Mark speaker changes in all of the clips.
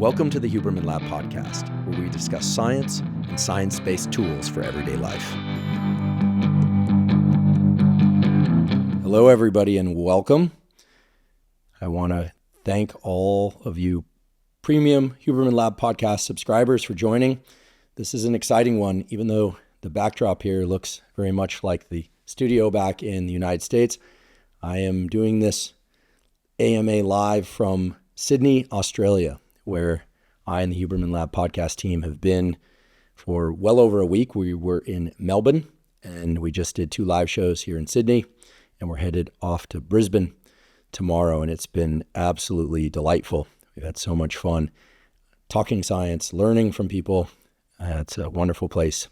Speaker 1: Welcome to the Huberman Lab podcast, where we discuss science and science-based tools for everyday life. Hello, everybody, and welcome. I want to thank all of you premium Huberman Lab podcast subscribers for joining. This is an exciting one, even though the backdrop here looks very much like the studio back in the United States. I am doing this AMA live from Sydney, Australia, where I and the Huberman Lab podcast team have been for well over a week. We were in Melbourne, and we just did 2 live shows here in Sydney, and we're headed off to Brisbane tomorrow, and it's been absolutely delightful. We've had so much fun talking science, learning from people. It's a wonderful place.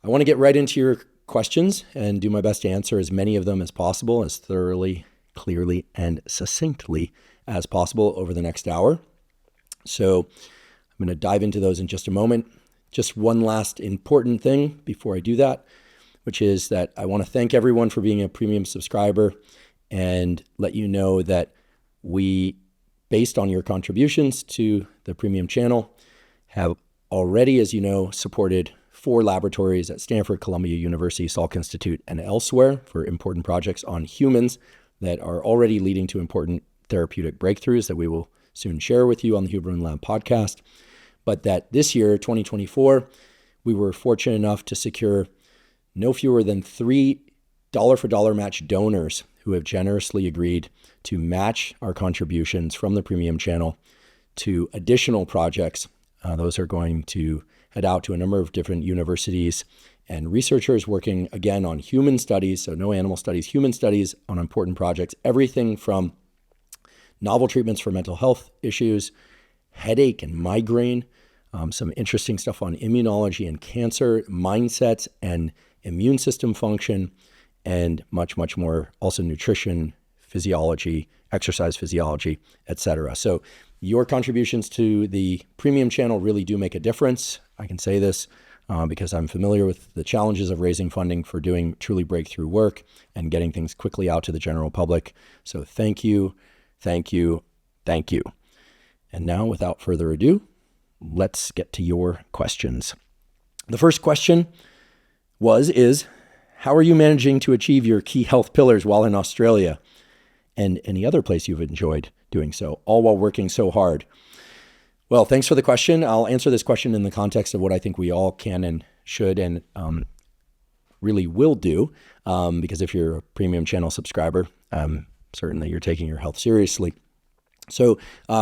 Speaker 1: I want to get right into your questions and do my best to answer as many of them as possible, as thoroughly, clearly, and succinctly as possible over the next hour. So I'm going to dive into those in just a moment. Just one last important thing before I do that, which is that I want to thank everyone for being a premium subscriber and let you know that we, based on your contributions to the premium channel, have already, as you know, supported 4 laboratories at Stanford, Columbia University, Salk Institute, and elsewhere for important projects on humans that are already leading to important therapeutic breakthroughs that we will soon share with you on the Huberman Lab podcast. But that this year, 2024, we were fortunate enough to secure no fewer than 3 dollar-for-dollar match donors who have generously agreed to match our contributions from the premium channel to additional projects. Those are going to head out to a number of different universities and researchers working, again, on human studies, so no animal studies, human studies on important projects, everything from novel treatments for mental health issues, headache and migraine, some interesting stuff on immunology and cancer, mindsets and immune system function, and much, much more, also nutrition, physiology, exercise physiology, etc. So your contributions to the premium channel really do make a difference. I can say this because I'm familiar with the challenges of raising funding for doing truly breakthrough work and getting things quickly out to the general public. So thank you. Thank you. Thank you. And now, without further ado, let's get to your questions. The first question is, how are you managing to achieve your key health pillars while in Australia and any other place you've enjoyed doing so, all while working so hard? Well, thanks for the question. I'll answer this question in the context of what I think we all can and should and really will do, because if you're a premium channel subscriber, certainly you're taking your health seriously. So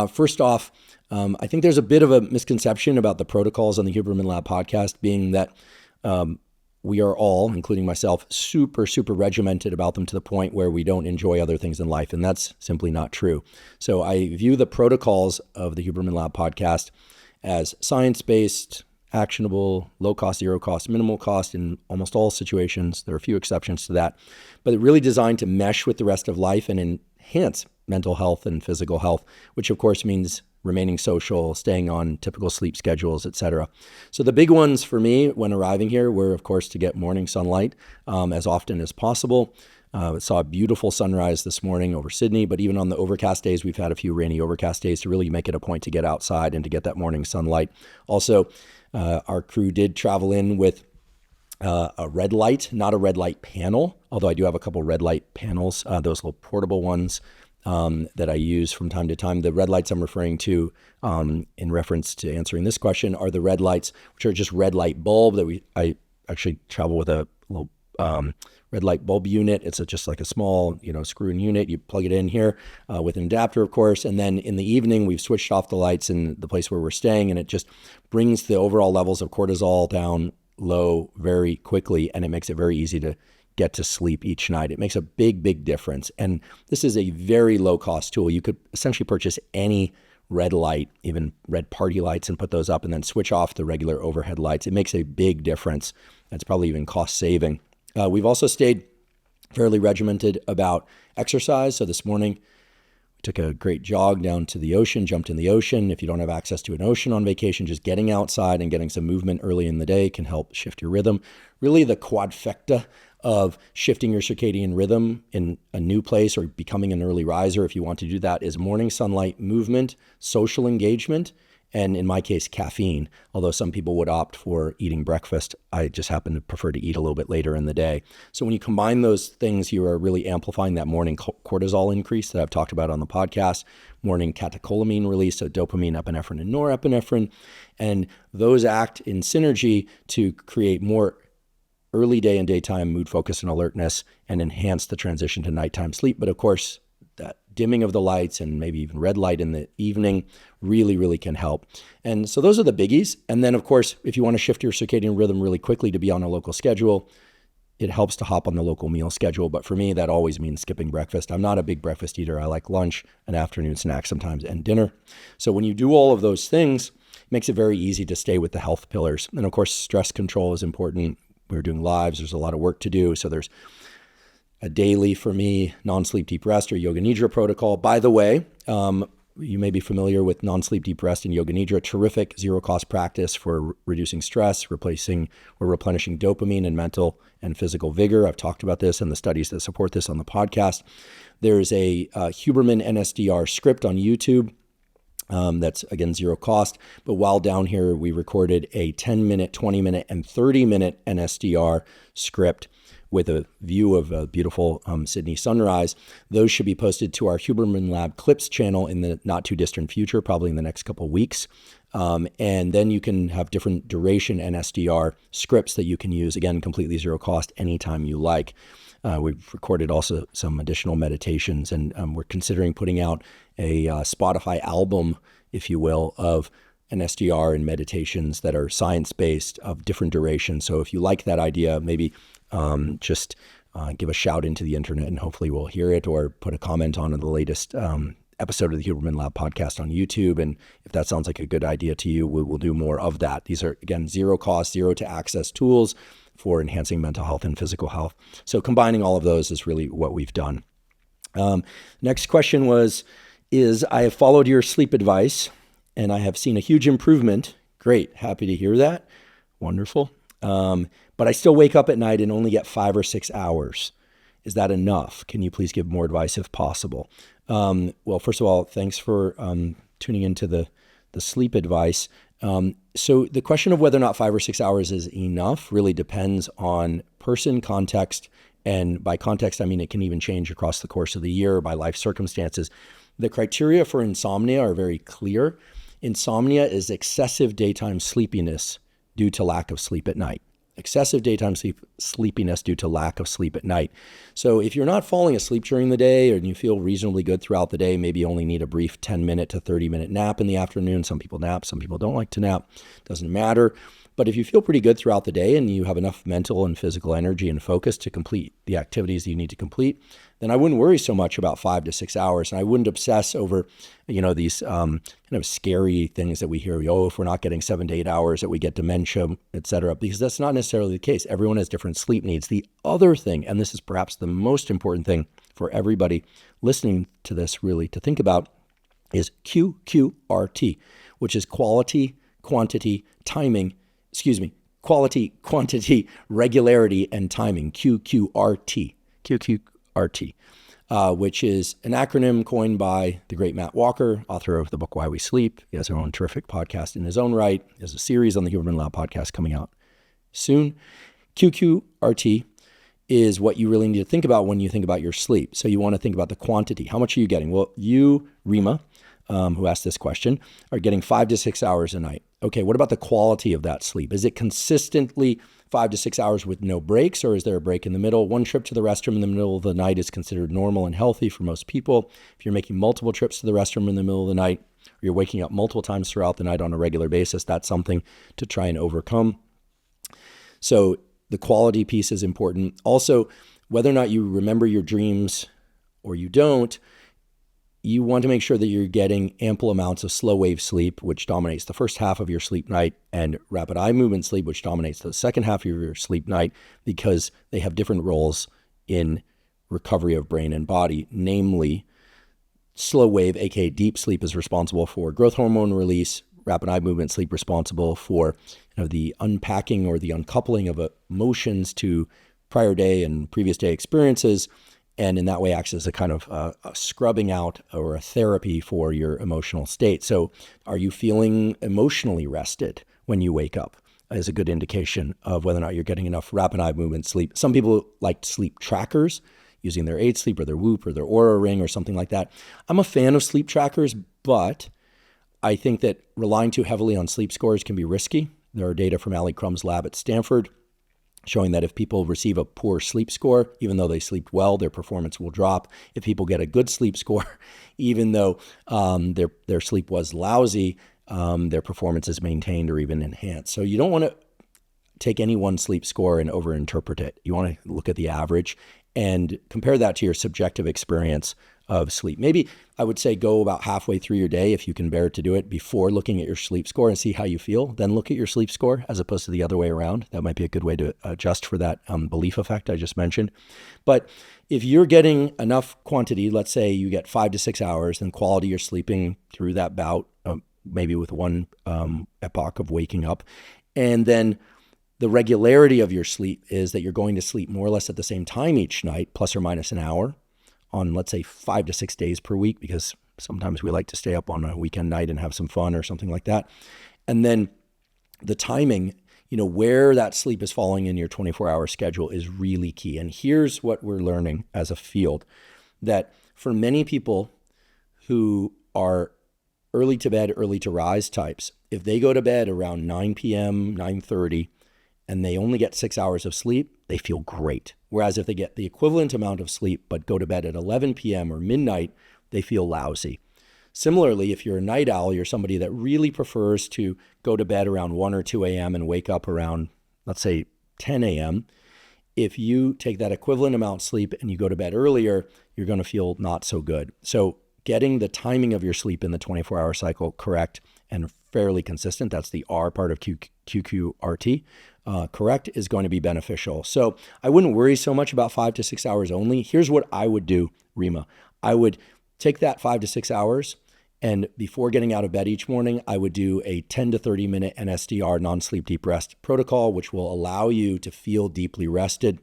Speaker 1: first off, I think there's a bit of a misconception about the protocols on the Huberman Lab podcast, being that we are all, including myself, super, super regimented about them to the point where we don't enjoy other things in life. And that's simply not true. So I view the protocols of the Huberman Lab podcast as science-based, actionable, low cost, zero cost, minimal cost in almost all situations. There are a few exceptions to that, but they're really designed to mesh with the rest of life and enhance mental health and physical health, which of course means remaining social, staying on typical sleep schedules, etc. So the big ones for me when arriving here were, of course, to get morning sunlight as often as possible. Saw a beautiful sunrise this morning over Sydney, but even on the overcast days, we've had a few rainy overcast days to really make it a point to get outside and to get that morning sunlight. Also, our crew did travel in with a red light, not a red light panel, although I do have a couple red light panels, those little portable ones that I use from time to time. The red lights I'm referring to in reference to answering this question are the red lights, which are just red light bulb that I actually travel with a little red light bulb unit. It's just like a small, screw-in unit. You plug it in here with an adapter, of course. And then in the evening, we've switched off the lights in the place where we're staying, and it just brings the overall levels of cortisol down low very quickly, and it makes it very easy to get to sleep each night. It makes a big, big difference. And this is a very low-cost tool. You could essentially purchase any red light, even red party lights, and put those up and then switch off the regular overhead lights. It makes a big difference. That's probably even cost-saving. We've also stayed fairly regimented about exercise. So this morning, we took a great jog down to the ocean, jumped in the ocean. If you don't have access to an ocean on vacation, just getting outside and getting some movement early in the day can help shift your rhythm. Really, the quadfecta of shifting your circadian rhythm in a new place or becoming an early riser, if you want to do that, is morning sunlight, movement, social engagement, and in my case, caffeine. Although some people would opt for eating breakfast, I just happen to prefer to eat a little bit later in the day. So when you combine those things, you are really amplifying that morning cortisol increase that I've talked about on the podcast, morning catecholamine release, so dopamine, epinephrine, and norepinephrine. And those act in synergy to create more early day and daytime mood focus and alertness and enhance the transition to nighttime sleep. But of course, that dimming of the lights and maybe even red light in the evening really, really can help. And so those are the biggies. And then, of course, if you want to shift your circadian rhythm really quickly to be on a local schedule, it helps to hop on the local meal schedule. But for me, that always means skipping breakfast. I'm not a big breakfast eater. I like lunch, an afternoon snack sometimes, and dinner. So when you do all of those things, it makes it very easy to stay with the health pillars. And of course, stress control is important. We're doing lives. There's a lot of work to do. So there's a daily, for me, non-sleep deep rest or yoga nidra protocol. By the way, you may be familiar with non-sleep deep rest and yoga nidra, terrific zero-cost practice for reducing stress, replacing or replenishing dopamine and mental and physical vigor. I've talked about this and the studies that support this on the podcast. There's a Huberman NSDR script on YouTube. That's, again, zero cost. But while down here, we recorded a 10-minute, 20-minute, and 30-minute NSDR script with a view of a beautiful Sydney sunrise. Those should be posted to our Huberman Lab Clips channel in the not too distant future, probably in the next couple of weeks. And then you can have different duration NSDR scripts that you can use, again, completely zero cost anytime you like. We've recorded also some additional meditations, and we're considering putting out a Spotify album, if you will, of NSDR and meditations that are science-based of different durations. So if you like that idea, maybe just give a shout into the internet and hopefully we'll hear it, or put a comment on the latest episode of the Huberman Lab podcast on YouTube. And if that sounds like a good idea to you, we'll do more of that. These are, again, zero cost, zero to access tools for enhancing mental health and physical health. So combining all of those is really what we've done. Next question is I have followed your sleep advice and I have seen a huge improvement. Great. Happy to hear that. Wonderful. But I still wake up at night and only get 5 or 6 hours. Is that enough? Can you please give more advice if possible? Well, first of all, thanks for tuning into the sleep advice. So the question of whether or not 5 or 6 hours is enough really depends on person, context, and by context, I mean it can even change across the course of the year by life circumstances. The criteria for insomnia are very clear. Insomnia is excessive daytime sleepiness due to lack of sleep at night. Excessive daytime sleepiness due to lack of sleep at night. So if you're not falling asleep during the day and you feel reasonably good throughout the day, maybe you only need a brief 10-minute to 30-minute nap in the afternoon. Some people nap, some people don't like to nap. Doesn't matter. But if you feel pretty good throughout the day and you have enough mental and physical energy and focus to complete the activities that you need to complete, then I wouldn't worry so much about 5 to 6 hours. And I wouldn't obsess over, these kind of scary things that we hear. If we're not getting 7 to 8 hours, that we get dementia, et cetera, because that's not necessarily the case. Everyone has different sleep needs. The other thing, and this is perhaps the most important thing for everybody listening to this really to think about, is QQRT, which is quality, quantity, timing. Quality, quantity, regularity, and timing, QQRT, which is an acronym coined by the great Matt Walker, author of the book Why We Sleep. He has his own terrific podcast in his own right. There's a series on the Huberman Lab podcast coming out soon. QQRT is what you really need to think about when you think about your sleep. So you want to think about the quantity. How much are you getting? Well, you, Rima, who asked this question, are getting 5 to 6 hours a night. Okay, what about the quality of that sleep? Is it consistently 5 to 6 hours with no breaks, or is there a break in the middle? One trip to the restroom in the middle of the night is considered normal and healthy for most people. If you're making multiple trips to the restroom in the middle of the night, or you're waking up multiple times throughout the night on a regular basis, that's something to try and overcome. So the quality piece is important. Also, whether or not you remember your dreams or you don't, you want to make sure that you're getting ample amounts of slow wave sleep, which dominates the first half of your sleep night, and rapid eye movement sleep, which dominates the second half of your sleep night, because they have different roles in recovery of brain and body. Namely, slow wave, aka deep sleep, is responsible for growth hormone release. Rapid eye movement sleep responsible for the unpacking or the uncoupling of emotions to prior day and previous day experiences, and in that way acts as a kind of a scrubbing out or a therapy for your emotional state. So are you feeling emotionally rested when you wake up? Is a good indication of whether or not you're getting enough rapid eye movement sleep. Some people like sleep trackers using their 8 Sleep or their Whoop or their Oura Ring or something like that. I'm a fan of sleep trackers, but I think that relying too heavily on sleep scores can be risky. There are data from Ali Crumb's lab at Stanford showing that if people receive a poor sleep score, even though they sleep well, their performance will drop. If people get a good sleep score, even though their sleep was lousy, their performance is maintained or even enhanced. So you don't want to take any one sleep score and overinterpret it. You want to look at the average and compare that to your subjective experience of sleep. Maybe I would say go about halfway through your day, if you can bear to do it, before looking at your sleep score and see how you feel. Then look at your sleep score as opposed to the other way around. That might be a good way to adjust for that belief effect I just mentioned. But if you're getting enough quantity, let's say you get 5 to 6 hours, then quality you're sleeping through that bout, maybe with one epoch of waking up. And then the regularity of your sleep is that you're going to sleep more or less at the same time each night, plus or minus an hour on, let's say, 5 to 6 days per week, because sometimes we like to stay up on a weekend night and have some fun or something like that. And then the timing, where that sleep is falling in your 24-hour schedule is really key. And here's what we're learning as a field, that for many people who are early to bed, early to rise types, if they go to bed around 9 p.m., 9:30, and they only get 6 hours of sleep, they feel great. Whereas if they get the equivalent amount of sleep but go to bed at 11 p.m. or midnight, they feel lousy. Similarly, if you're a night owl, you're somebody that really prefers to go to bed around 1 or 2 a.m. and wake up around, let's say, 10 a.m., if you take that equivalent amount of sleep and you go to bed earlier, you're going to feel not so good. So getting the timing of your sleep in the 24-hour cycle correct and fairly consistent, that's the R part of QQRT, correct, is going to be beneficial. So I wouldn't worry so much about 5 to 6 hours only. Here's what I would do, Rima. I would take that 5 to 6 hours, and before getting out of bed each morning, I would do a 10 to 30 minute NSDR, non-sleep deep rest protocol, which will allow you to feel deeply rested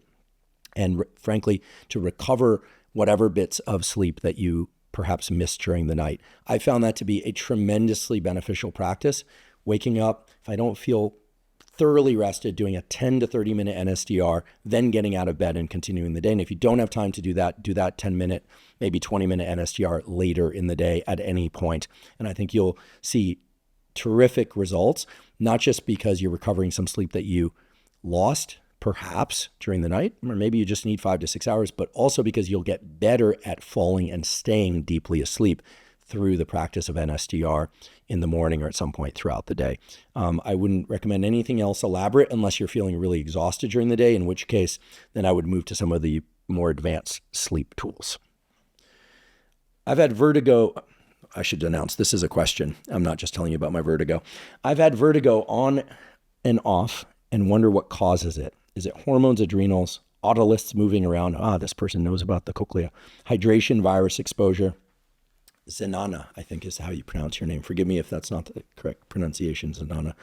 Speaker 1: and frankly, to recover whatever bits of sleep that you perhaps missed during the night. I found that to be a tremendously beneficial practice. Waking up, if I don't feel thoroughly rested, doing a 10 to 30 minute NSDR, then getting out of bed and continuing the day. And if you don't have time to do that 10 minute, maybe 20 minute NSDR later in the day at any point. And I think you'll see terrific results, not just because you're recovering some sleep that you lost perhaps during the night, or maybe you just need 5 to 6 hours, but also because you'll get better at falling and staying deeply asleep through the practice of NSDR in the morning or at some point throughout the day. I wouldn't recommend anything else elaborate unless you're feeling really exhausted during the day, in which case then I would move to some of the more advanced sleep tools. I've had vertigo. I should announce this is a question. I'm not just telling you about my vertigo. I've had vertigo on and off and wonder what causes it. Is it hormones, adrenals, otoliths moving around? This person knows about the cochlea. Hydration, virus exposure. Zenana, I think is how you pronounce your name. Forgive me if that's not the correct pronunciation, Zenana.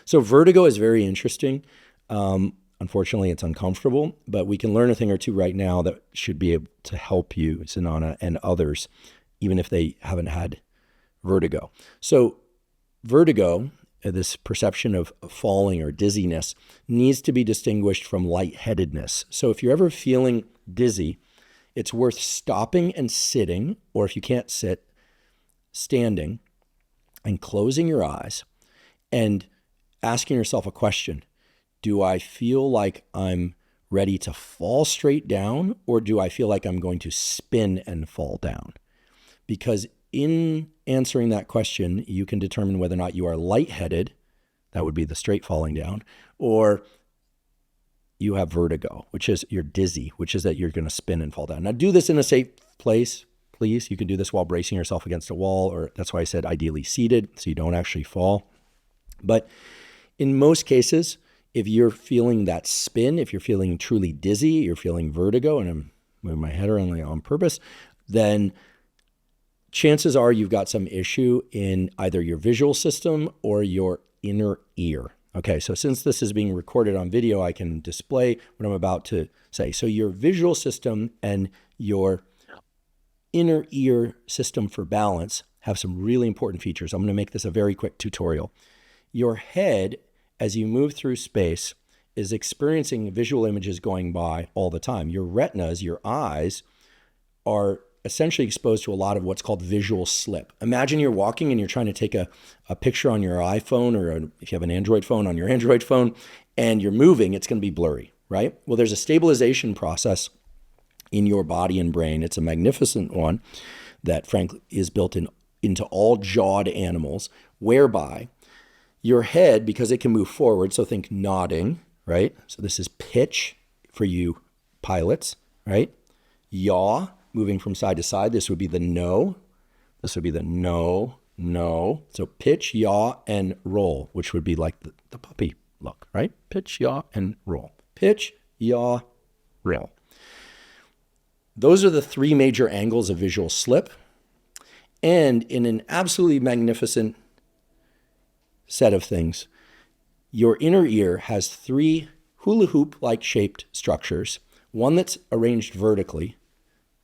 Speaker 1: So vertigo is very interesting. Unfortunately, it's uncomfortable, but we can learn a thing or two right now that should be able to help you, Zenana, and others, even if they haven't had vertigo. So vertigo, this perception of falling or dizziness, needs to be distinguished from lightheadedness. So if you're ever feeling dizzy, it's worth stopping and sitting, or if you can't sit, standing and closing your eyes and asking yourself a question. Do I feel like I'm ready to fall straight down, or do I feel like I'm going to spin and fall down? Because in answering that question, you can determine whether or not you are lightheaded, that would be the straight falling down, or you have vertigo, which is you're dizzy, which is that you're going to spin and fall down. Now do this in a safe place, please. You can do this while bracing yourself against a wall, or that's why I said ideally seated so you don't actually fall. But in most cases, if you're feeling that spin, if you're feeling truly dizzy, you're feeling vertigo, and I'm moving my head around on purpose, then chances are you've got some issue in either your visual system or your inner ear. Okay, so since this is being recorded on video, I can display what I'm about to say. So your visual system and your inner ear system for balance have some really important features. I'm going to make this a very quick tutorial. Your head, as you move through space, is experiencing visual images going by all the time. Your retinas, your eyes, are essentially exposed to a lot of what's called visual slip. Imagine you're walking and you're trying to take a picture on your iPhone, or if you have an Android phone, on your Android phone, and you're moving, it's going to be blurry, right? Well, there's a stabilization process in your body and brain. It's a magnificent one that, frankly, is built into all jawed animals, whereby your head, because it can move forward, so think nodding, right? So this is pitch for you pilots, right? Yaw, moving from side to side. This would be the no. This would be the no, no. So pitch, yaw, and roll, which would be like the puppy look, right? Pitch, yaw, and roll. Pitch, yaw, roll. Those are the three major angles of visual slip. And in an absolutely magnificent set of things, your inner ear has three hula hoop-like shaped structures. One that's arranged vertically,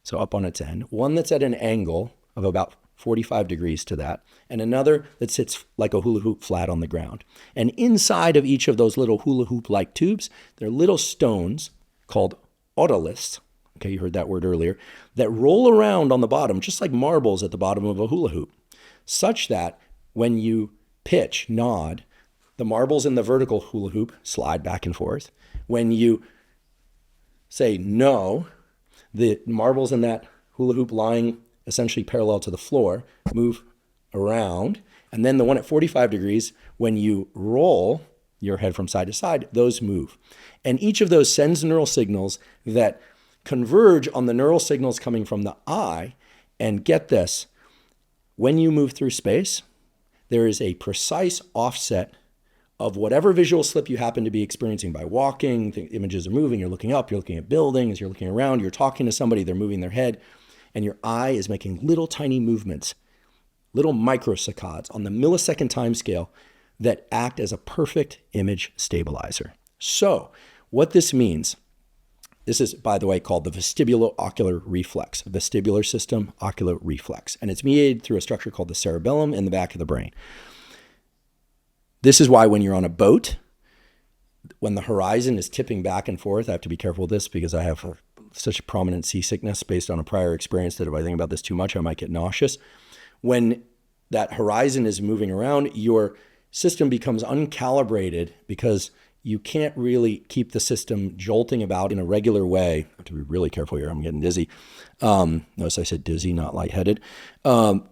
Speaker 1: so up on its end, one that's at an angle of about 45 degrees to that, and another that sits like a hula hoop flat on the ground. And inside of each of those little hula hoop-like tubes, there are little stones called otoliths, okay, you heard that word earlier, that roll around on the bottom, just like marbles at the bottom of a hula hoop, such that when you pitch, nod, the marbles in the vertical hula hoop slide back and forth. When you say no, the marbles in that hula hoop lying essentially parallel to the floor move around. And then the one at 45 degrees, when you roll your head from side to side, those move. And each of those sends neural signals that converge on the neural signals coming from the eye. And get this, when you move through space, there is a precise offset of whatever visual slip you happen to be experiencing by walking. The images are moving, you're looking up, you're looking at buildings, you're looking around, you're talking to somebody, they're moving their head, and your eye is making little tiny movements, little microsaccades on the millisecond time scale that act as a perfect image stabilizer. So what this means, this is, by the way, called the vestibulo-ocular reflex, vestibular system ocular reflex, and it's mediated through a structure called the cerebellum in the back of the brain. This is why when you're on a boat, when the horizon is tipping back and forth, I have to be careful with this because I have such a prominent seasickness based on a prior experience that if I think about this too much, I might get nauseous. When that horizon is moving around, your system becomes uncalibrated because you can't really keep the system jolting about in a regular way. I have to be really careful here. I'm getting dizzy. Notice I said dizzy, not lightheaded. And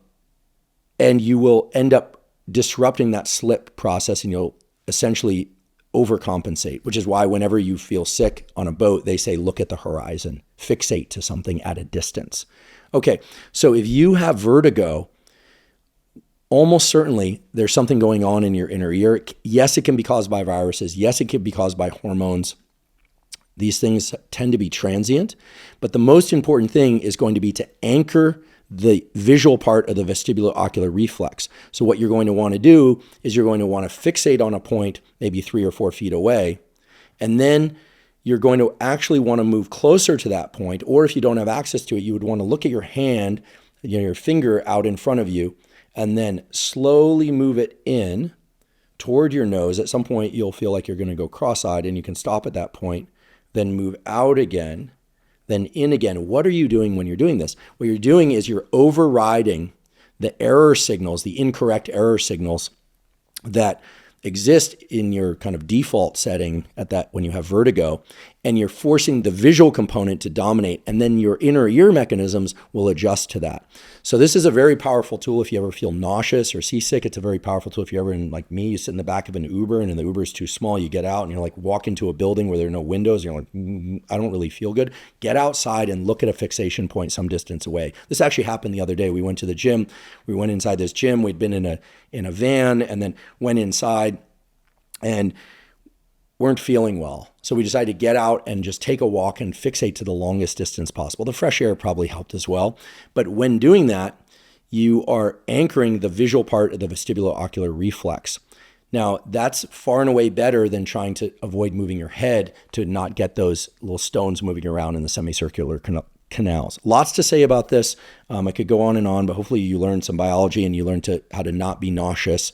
Speaker 1: you will end up disrupting that slip process, and you'll essentially overcompensate, which is why whenever you feel sick on a boat, they say, look at the horizon, fixate to something at a distance. Okay, so if you have vertigo, almost certainly there's something going on in your inner ear. Yes, it can be caused by viruses. Yes, it can be caused by hormones. These things tend to be transient, but the most important thing is going to be to anchor the visual part of the vestibulo-ocular reflex. So what you're going to want to do is you're going to want to fixate on a point maybe 3 or 4 feet away, and then you're going to actually want to move closer to that point, or if you don't have access to it, you would want to look at your hand, your finger out in front of you, and then slowly move it in toward your nose. At some point, you'll feel like you're going to go cross-eyed, and you can stop at that point, then move out again, then in again. What are you doing when you're doing this? What you're doing is you're overriding the error signals, the incorrect error signals that exist in your kind of default setting at that when you have vertigo, and you're forcing the visual component to dominate, and then your inner ear mechanisms will adjust to that. So this is a very powerful tool if you ever feel nauseous or seasick. It's a very powerful tool if you're ever in, like me, you sit in the back of an Uber and the Uber is too small, you get out and you're like walk into a building where there are no windows, and you're like, I don't really feel good. Get outside and look at a fixation point some distance away. This actually happened the other day. We went to the gym. We went inside this gym. We'd been in a van and then went inside and weren't feeling well. So we decided to get out and just take a walk and fixate to the longest distance possible. The fresh air probably helped as well. But when doing that, you are anchoring the visual part of the vestibulo-ocular reflex. Now, that's far and away better than trying to avoid moving your head to not get those little stones moving around in the semicircular canals. Lots to say about this. I could go on, but hopefully you learned some biology and you learned how to not be nauseous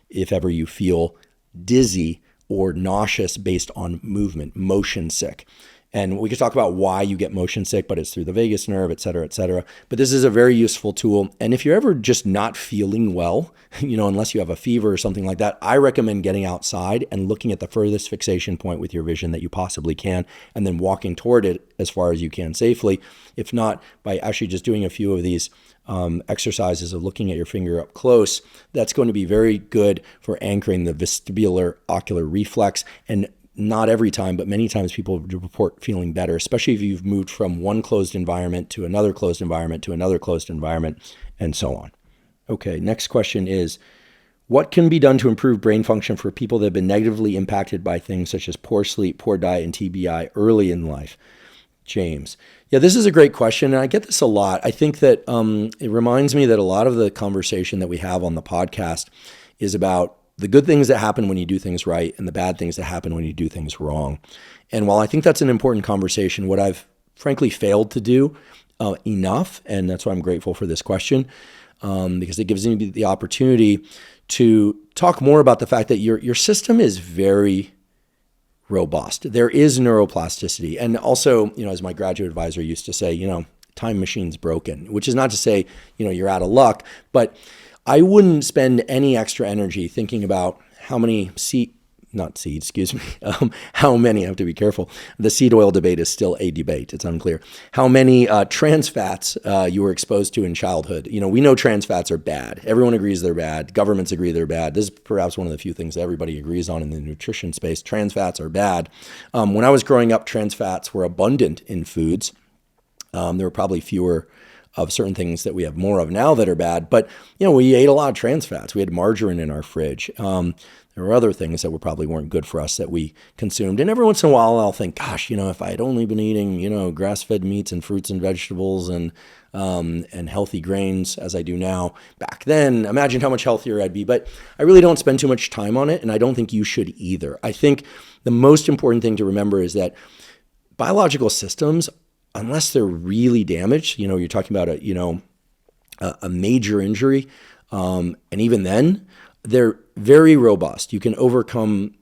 Speaker 1: if ever you feel dizzy or nauseous based on movement, motion sick. And we could talk about why you get motion sick, but it's through the vagus nerve, et cetera, et cetera. But this is a very useful tool. And if you're ever just not feeling well, unless you have a fever or something like that, I recommend getting outside and looking at the furthest fixation point with your vision that you possibly can, and then walking toward it as far as you can safely. If not, by actually just doing a few of these exercises of looking at your finger up close, that's going to be very good for anchoring the vestibular ocular reflex. And not every time, but many times people report feeling better, especially if you've moved from one closed environment to another closed environment to another closed environment, and so on. Okay, next question is, what can be done to improve brain function for people that have been negatively impacted by things such as poor sleep, poor diet, and TBI early in life? James. Yeah, this is a great question, and I get this a lot. I think that it reminds me that a lot of the conversation that we have on the podcast is about the good things that happen when you do things right and the bad things that happen when you do things wrong. And while I think that's an important conversation, what I've frankly failed to do enough, and that's why I'm grateful for this question, because it gives me the opportunity to talk more about the fact that your system is very robust. There is neuroplasticity. And also, as my graduate advisor used to say, time machine's broken, which is not to say, you're out of luck, but I wouldn't spend any extra energy thinking about how many how many, I have to be careful. The seed oil debate is still a debate. It's unclear. How many trans fats you were exposed to in childhood. We know trans fats are bad. Everyone agrees they're bad. Governments agree they're bad. This is perhaps one of the few things that everybody agrees on in the nutrition space. Trans fats are bad. When I was growing up, trans fats were abundant in foods. There were probably fewer of certain things that we have more of now that are bad. But, we ate a lot of trans fats. We had margarine in our fridge. There were other things that probably weren't good for us that we consumed. And every once in a while, I'll think, gosh, if I had only been eating, grass-fed meats and fruits and vegetables and healthy grains as I do now back then, imagine how much healthier I'd be. But I really don't spend too much time on it, and I don't think you should either. I think the most important thing to remember is that biological systems, unless they're really damaged, you're talking about a major injury, and even then, they're very robust. You can overcome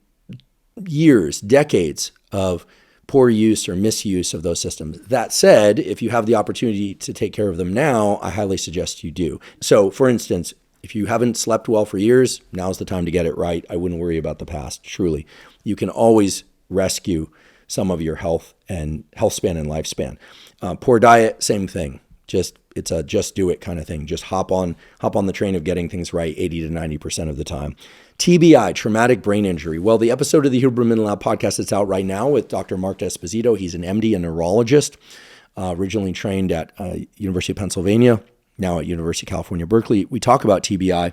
Speaker 1: years, decades of poor use or misuse of those systems. That said, if you have the opportunity to take care of them now, I highly suggest you do. So, for instance, if you haven't slept well for years, now's the time to get it right. I wouldn't worry about the past, truly. You can always rescue some of your health span and lifespan. Poor diet, same thing. It's a just do it kind of thing. Just hop on the train of getting things right 80 to 90% of the time. TBI, traumatic brain injury. Well, the episode of the Huberman Lab podcast that's out right now with Dr. Mark D'Esposito. He's an MD and neurologist, originally trained at University of Pennsylvania, now at University of California, Berkeley. We talk about TBI.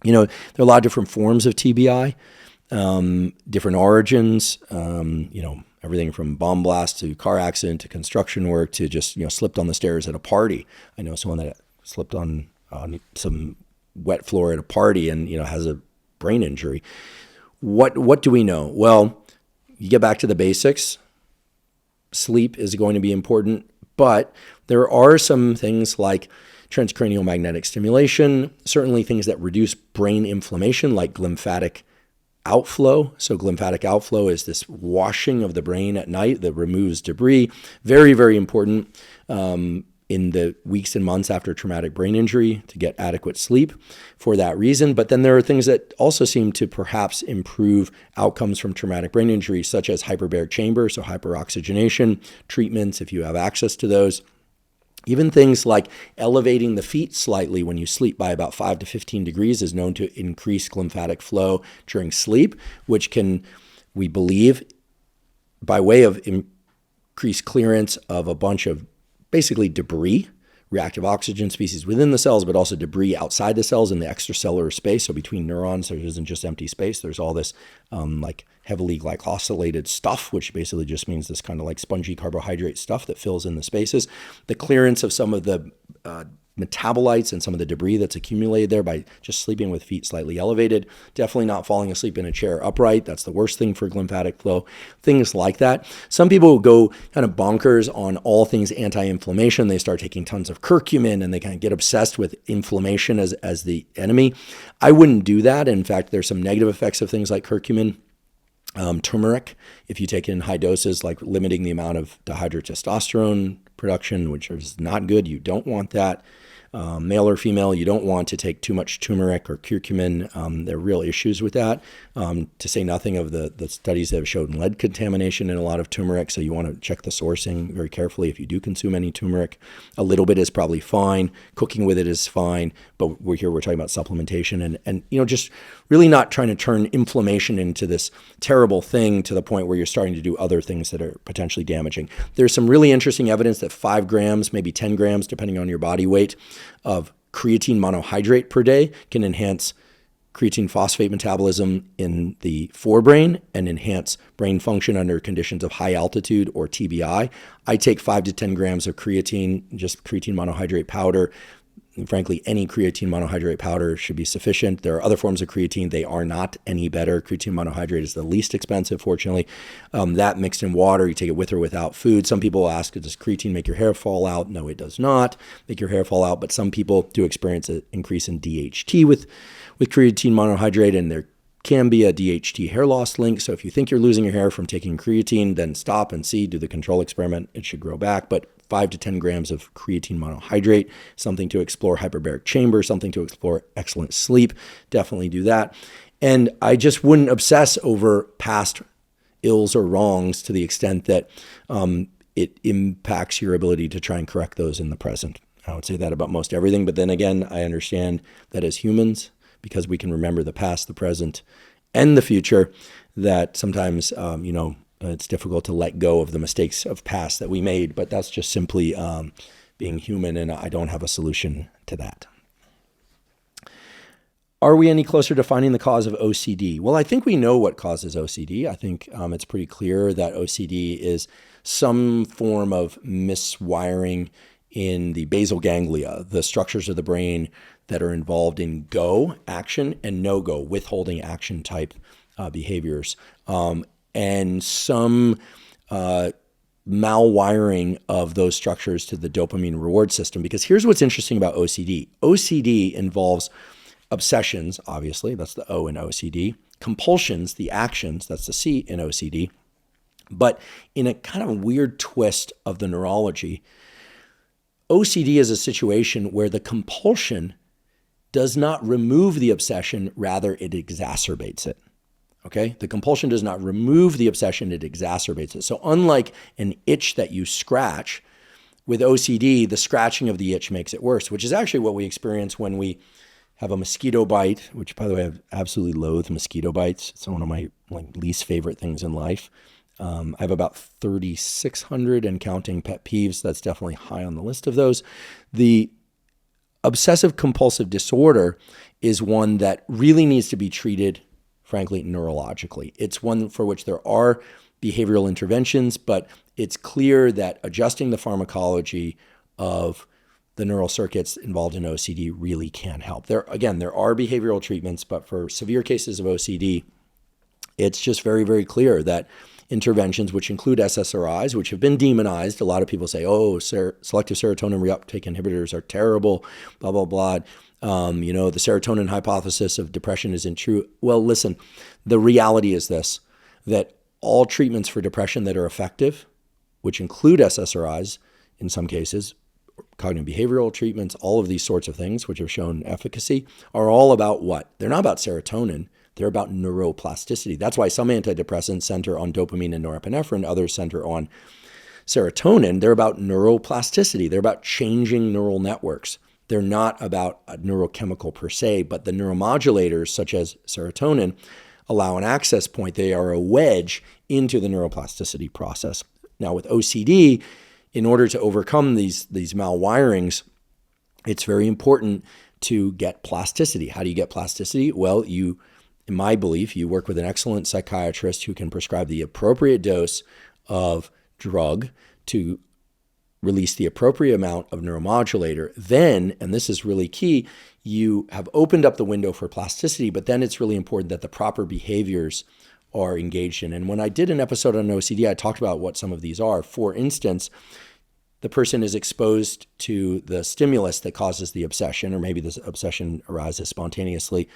Speaker 1: There are a lot of different forms of TBI, different origins, everything from bomb blast to car accident to construction work to just, slipped on the stairs at a party. I know someone that slipped on some wet floor at a party and, has a brain injury. What do we know? Well, you get back to the basics. Sleep is going to be important, but there are some things like transcranial magnetic stimulation, certainly things that reduce brain inflammation like glymphatic outflow. So glymphatic outflow is this washing of the brain at night that removes debris. Very, very important in the weeks and months after traumatic brain injury to get adequate sleep for that reason. But then there are things that also seem to perhaps improve outcomes from traumatic brain injury, such as hyperbaric chamber, so hyperoxygenation treatments, if you have access to those. Even things like elevating the feet slightly when you sleep by about 5 to 15 degrees is known to increase glymphatic flow during sleep, which can, we believe, by way of increased clearance of a bunch of basically debris, reactive oxygen species within the cells, but also debris outside the cells in the extracellular space. So between neurons, there isn't just empty space. There's all this heavily glycosylated stuff, which basically just means this kind of like spongy carbohydrate stuff that fills in the spaces. The clearance of some of the metabolites and some of the debris that's accumulated there by just sleeping with feet slightly elevated. Definitely not falling asleep in a chair upright. That's the worst thing for lymphatic flow. Things like that. Some people go kind of bonkers on all things anti-inflammation. They start taking tons of curcumin and they kind of get obsessed with inflammation as the enemy. I wouldn't do that. In fact, there's some negative effects of things like curcumin. Turmeric, if you take it in high doses, like limiting the amount of dihydrotestosterone production, which is not good. You don't want that. Male or female, you don't want to take too much turmeric or curcumin. There are real issues with that, to say nothing of the studies that have shown lead contamination in a lot of turmeric. So you want to check the sourcing very carefully if you do consume any turmeric. A little bit is probably fine. Cooking with it is fine. But we're talking about supplementation and just really not trying to turn inflammation into this terrible thing to the point where you're starting to do other things that are potentially damaging. There's some really interesting evidence that 5 grams, maybe 10 grams, depending on your body weight, of creatine monohydrate per day can enhance creatine phosphate metabolism in the forebrain and enhance brain function under conditions of high altitude or TBI. I take 5 to 10 grams of creatine, just creatine monohydrate powder. And frankly, any creatine monohydrate powder should be sufficient. There are other forms of creatine. They are not any better. Creatine monohydrate is the least expensive, fortunately. That mixed in water, you take it with or without food. Some people ask, does creatine make your hair fall out? No, it does not make your hair fall out. But some people do experience an increase in DHT with creatine monohydrate, and there can be a DHT hair loss link. So if you think you're losing your hair from taking creatine, then stop and do the control experiment. It should grow back. But 5 to 10 grams of creatine monohydrate, something to explore hyperbaric chamber, something to explore excellent sleep. Definitely do that. And I just wouldn't obsess over past ills or wrongs to the extent that it impacts your ability to try and correct those in the present. I would say that about most everything. But then again, I understand that as humans, because we can remember the past, the present, and the future, that sometimes, it's difficult to let go of the mistakes of past that we made, but that's just simply being human, and I don't have a solution to that. Are we any closer to finding the cause of OCD? Well, I think we know what causes OCD. I think it's pretty clear that OCD is some form of miswiring in the basal ganglia, the structures of the brain that are involved in go action and no-go, withholding action type behaviors. And some malwiring of those structures to the dopamine reward system. Because here's what's interesting about OCD. OCD involves obsessions, obviously, that's the O in OCD. Compulsions, the actions, that's the C in OCD. But in a kind of weird twist of the neurology, OCD is a situation where the compulsion does not remove the obsession, rather it exacerbates it. Okay, the compulsion does not remove the obsession, it exacerbates it. So unlike an itch that you scratch, with OCD, the scratching of the itch makes it worse, which is actually what we experience when we have a mosquito bite, which, by the way, I absolutely loathe mosquito bites. It's one of my least favorite things in life. I have about 3,600 and counting pet peeves. That's definitely high on the list of those. The obsessive compulsive disorder is one that really needs to be treated, frankly, neurologically. It's one for which there are behavioral interventions, but it's clear that adjusting the pharmacology of the neural circuits involved in OCD really can help. There are behavioral treatments, but for severe cases of OCD, it's just very, very clear that interventions, which include SSRIs, which have been demonized. A lot of people say, selective serotonin reuptake inhibitors are terrible, blah, blah, blah. The serotonin hypothesis of depression isn't true. Well, listen, the reality is this, that all treatments for depression that are effective, which include SSRIs in some cases, cognitive behavioral treatments, all of these sorts of things which have shown efficacy, are all about what? They're not about serotonin. They're about neuroplasticity. That's why some antidepressants center on dopamine and norepinephrine, others center on serotonin. They're about neuroplasticity. They're about changing neural networks. They're not about a neurochemical per se, but the neuromodulators, such as serotonin, allow an access point. They are a wedge into the neuroplasticity process. Now, with OCD, in order to overcome these malwirings, it's very important to get plasticity. How do you get plasticity? Well, in my belief, you work with an excellent psychiatrist who can prescribe the appropriate dose of drug to release the appropriate amount of neuromodulator, then, and this is really key, you have opened up the window for plasticity, but then it's really important that the proper behaviors are engaged in. And when I did an episode on OCD, I talked about what some of these are. For instance, the person is exposed to the stimulus that causes the obsession, or maybe this obsession arises spontaneously.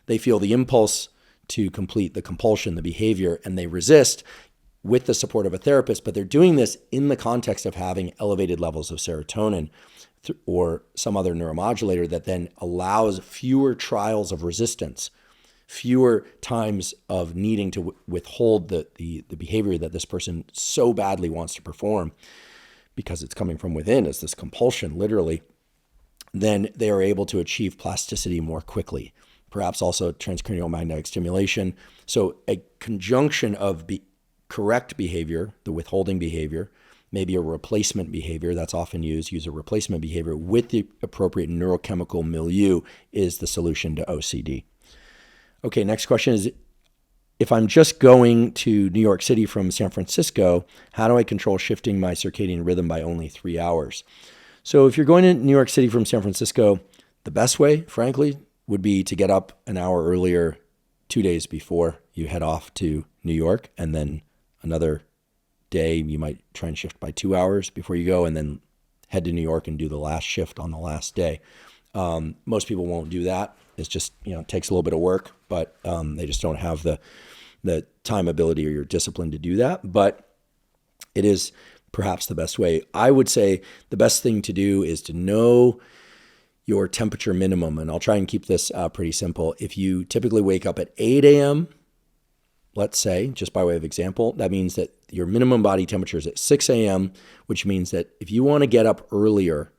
Speaker 1: They feel the impulse to complete the compulsion, the behavior, and they resist with the support of a therapist, but they're doing this in the context of having elevated levels of serotonin or some other neuromodulator that then allows fewer trials of resistance, fewer times of needing to withhold the behavior that this person so badly wants to perform because it's coming from within, as this compulsion, literally. Then they are able to achieve plasticity more quickly, perhaps also transcranial magnetic stimulation. So a conjunction of correct behavior, the withholding behavior, maybe a replacement behavior that's often used, use a replacement behavior with the appropriate neurochemical milieu is the solution to OCD. Okay, next question is, if I'm just going to New York City from San Francisco, how do I control shifting my circadian rhythm by only 3 hours? So if you're going to New York City from San Francisco, the best way, frankly, would be to get up an hour earlier 2 days before you head off to New York, and then another day you might try and shift by 2 hours before you go, and then head to New York and do the last shift on the last day. Most people won't do that. It's just, it takes a little bit of work, but they just don't have the time, ability, or your discipline to do that. But it is perhaps the best way. I would say the best thing to do is to know your temperature minimum. And I'll try and keep this pretty simple. If you typically wake up at 8 a.m., let's say, just by way of example, that means that your minimum body temperature is at 6 a.m., which means that if you want to get up earlier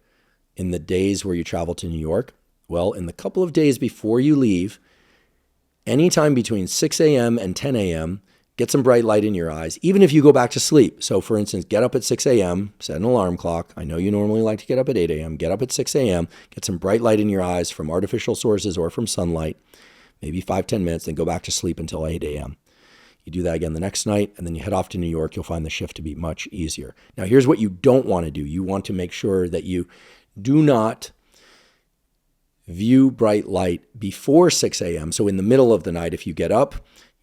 Speaker 1: in the days where you travel to New York, well, in the couple of days before you leave, anytime between 6 a.m. and 10 a.m., get some bright light in your eyes, even if you go back to sleep. So for instance, get up at 6 a.m., set an alarm clock. I know you normally like to get up at 8 a.m. Get up at 6 a.m., get some bright light in your eyes from artificial sources or from sunlight, maybe 5-10 minutes, then go back to sleep until 8 a.m. You do that again the next night, and then you head off to New York. You'll find the shift to be much easier. Now, here's what you don't want to do. You want to make sure that you do not view bright light before 6 a.m. So in the middle of the night, if you get up,